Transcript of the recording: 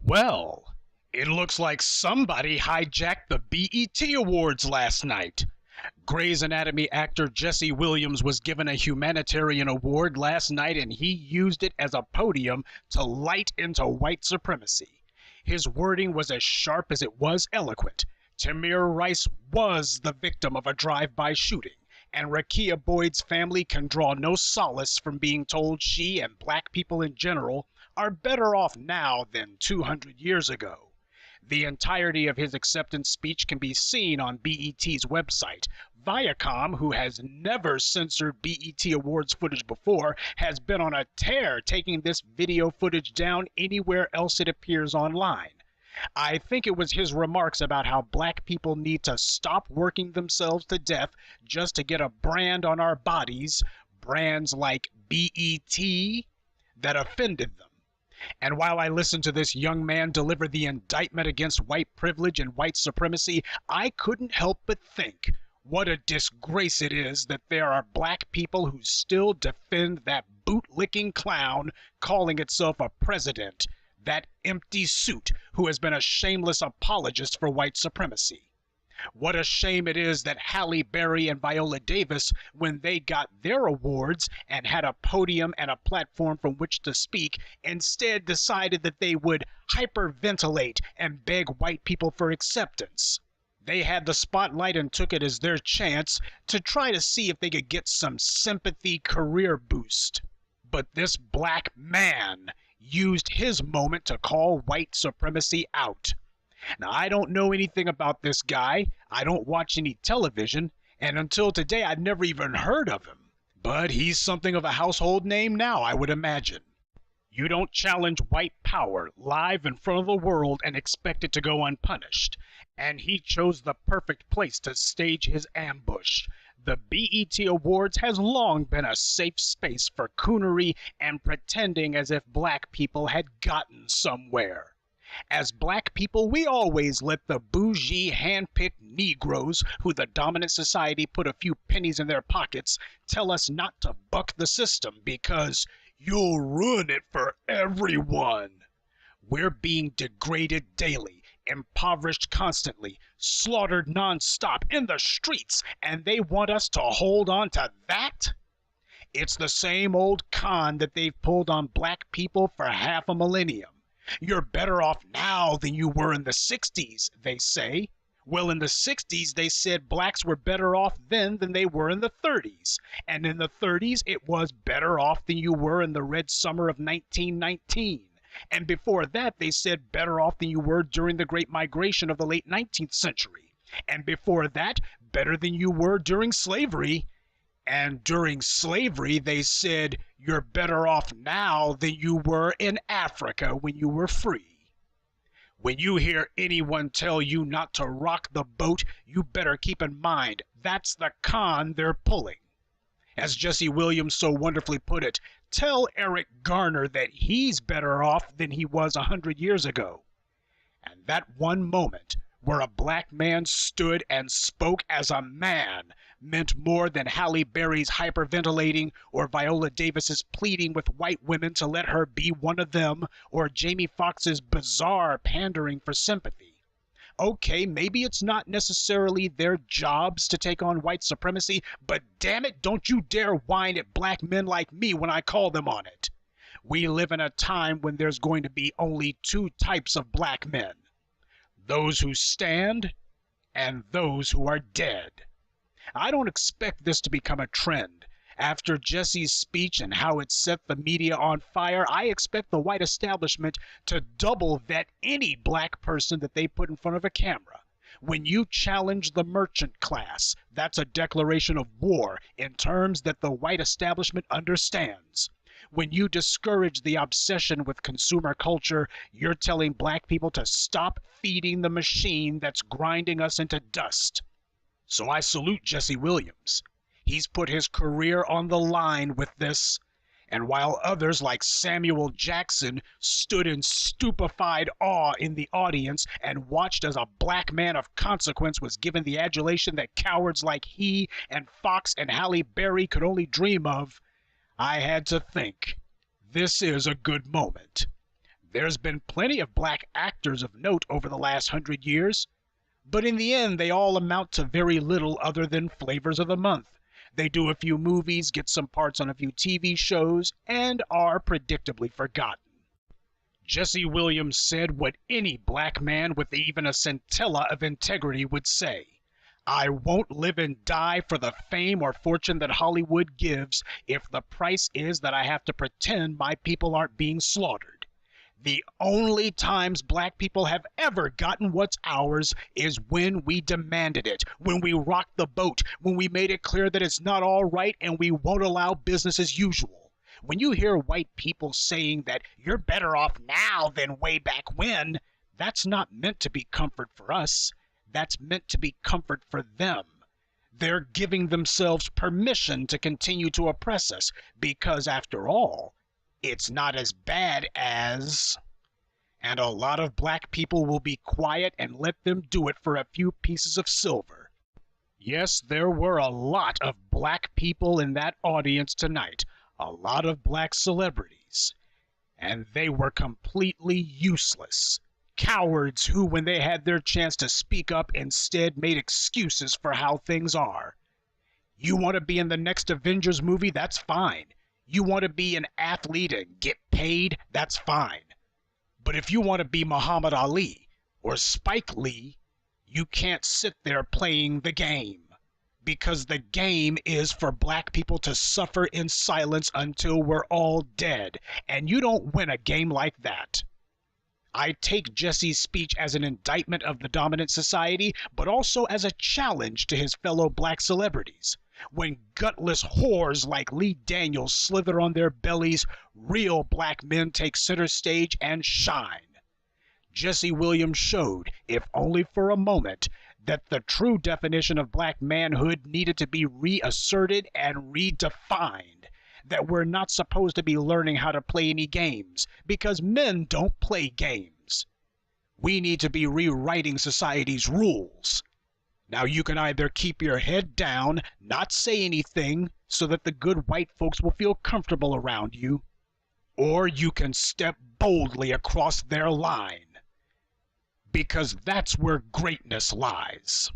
Well, it looks like somebody hijacked the BET Awards last night. Grey's Anatomy actor Jesse Williams was given a humanitarian award last night, and he used it as a podium to light into white supremacy. His wording was as sharp as it was eloquent. Tamir Rice was the victim of a drive-by shooting, and Rakia Boyd's family can draw no solace from being told she and black people in general are better off now than 200 years ago. The entirety of his acceptance speech can be seen on BET's website. Viacom, who has never censored BET Awards footage before, has been on a tear taking this video footage down anywhere else it appears online. I think it was his remarks about how black people need to stop working themselves to death just to get a brand on our bodies, brands like BET, that offended them. And while I listened to this young man deliver the indictment against white privilege and white supremacy, I couldn't help but think, what a disgrace it is that there are black people who still defend that bootlicking clown calling itself a president, that empty suit who has been a shameless apologist for white supremacy. What a shame it is that Halle Berry and Viola Davis, when they got their awards and had a podium and a platform from which to speak, instead decided that they would hyperventilate and beg white people for acceptance. They had the spotlight and took it as their chance to try to see if they could get some sympathy career boost. But this black man used his moment to call white supremacy out. Now, I don't know anything about this guy, I don't watch any television, and until today I'd never even heard of him. But he's something of a household name now, I would imagine. You don't challenge white power live in front of the world and expect it to go unpunished. And he chose the perfect place to stage his ambush. The BET Awards has long been a safe space for coonery and pretending as if black people had gotten somewhere. As black people, we always let the bougie, hand-picked Negroes who the dominant society put a few pennies in their pockets tell us not to buck the system because you'll ruin it for everyone. We're being degraded daily, impoverished constantly, slaughtered non-stop in the streets, and they want us to hold on to that? It's the same old con that they've pulled on black people for half a millennium. You're better off now than you were in the 60s, they say. Well, in the 60s, they said blacks were better off then than they were in the 30s. And in the 30s, it was better off than you were in the red summer of 1919. And before that, they said better off than you were during the Great Migration of the late 19th century. And before that, better than you were during slavery. And during slavery, they said, you're better off now than you were in Africa when you were free. When you hear anyone tell you not to rock the boat, you better keep in mind that's the con they're pulling. As Jesse Williams so wonderfully put it, tell Eric Garner that he's better off than he was 100 years ago. And that one moment where a black man stood and spoke as a man meant more than Halle Berry's hyperventilating or Viola Davis's pleading with white women to let her be one of them or Jamie Foxx's bizarre pandering for sympathy. Okay, maybe it's not necessarily their jobs to take on white supremacy, but damn it, don't you dare whine at black men like me when I call them on it. We live in a time when there's going to be only two types of black men. Those who stand and those who are dead. I don't expect this to become a trend. After Jesse's speech and how it set the media on fire, I expect the white establishment to double vet any black person that they put in front of a camera. When you challenge the merchant class, that's a declaration of war in terms that the white establishment understands. When you discourage the obsession with consumer culture, you're telling black people to stop feeding the machine that's grinding us into dust. So I salute Jesse Williams. He's put his career on the line with this, and while others like Samuel Jackson stood in stupefied awe in the audience and watched as a black man of consequence was given the adulation that cowards like he and Fox and Halle Berry could only dream of, I had to think, this is a good moment. There's been plenty of black actors of note over the last 100 years, but in the end they all amount to very little other than flavors of the month. They do a few movies, get some parts on a few TV shows, and are predictably forgotten. Jesse Williams said what any black man with even a scintilla of integrity would say. I won't live and die for the fame or fortune that Hollywood gives if the price is that I have to pretend my people aren't being slaughtered. The only times black people have ever gotten what's ours is when we demanded it, when we rocked the boat, when we made it clear that it's not all right and we won't allow business as usual. When you hear white people saying that you're better off now than way back when, that's not meant to be comfort for us. That's meant to be comfort for them. They're giving themselves permission to continue to oppress us because, after all, it's not as bad as... And a lot of black people will be quiet and let them do it for a few pieces of silver. Yes, there were a lot of black people in that audience tonight, a lot of black celebrities, and they were completely useless. Cowards who, when they had their chance to speak up, instead made excuses for how things are. You want to be in the next Avengers movie? That's fine. You want to be an athlete and get paid? That's fine. But if you want to be Muhammad Ali or Spike Lee, you can't sit there playing the game. Because the game is for black people to suffer in silence until we're all dead. And you don't win a game like that. I take Jesse's speech as an indictment of the dominant society, but also as a challenge to his fellow black celebrities. When gutless whores like Lee Daniels slither on their bellies, real black men take center stage and shine. Jesse Williams showed, if only for a moment, that the true definition of black manhood needed to be reasserted and redefined. That we're not supposed to be learning how to play any games, because men don't play games. We need to be rewriting society's rules. Now you can either keep your head down, not say anything, so that the good white folks will feel comfortable around you, or you can step boldly across their line. Because that's where greatness lies.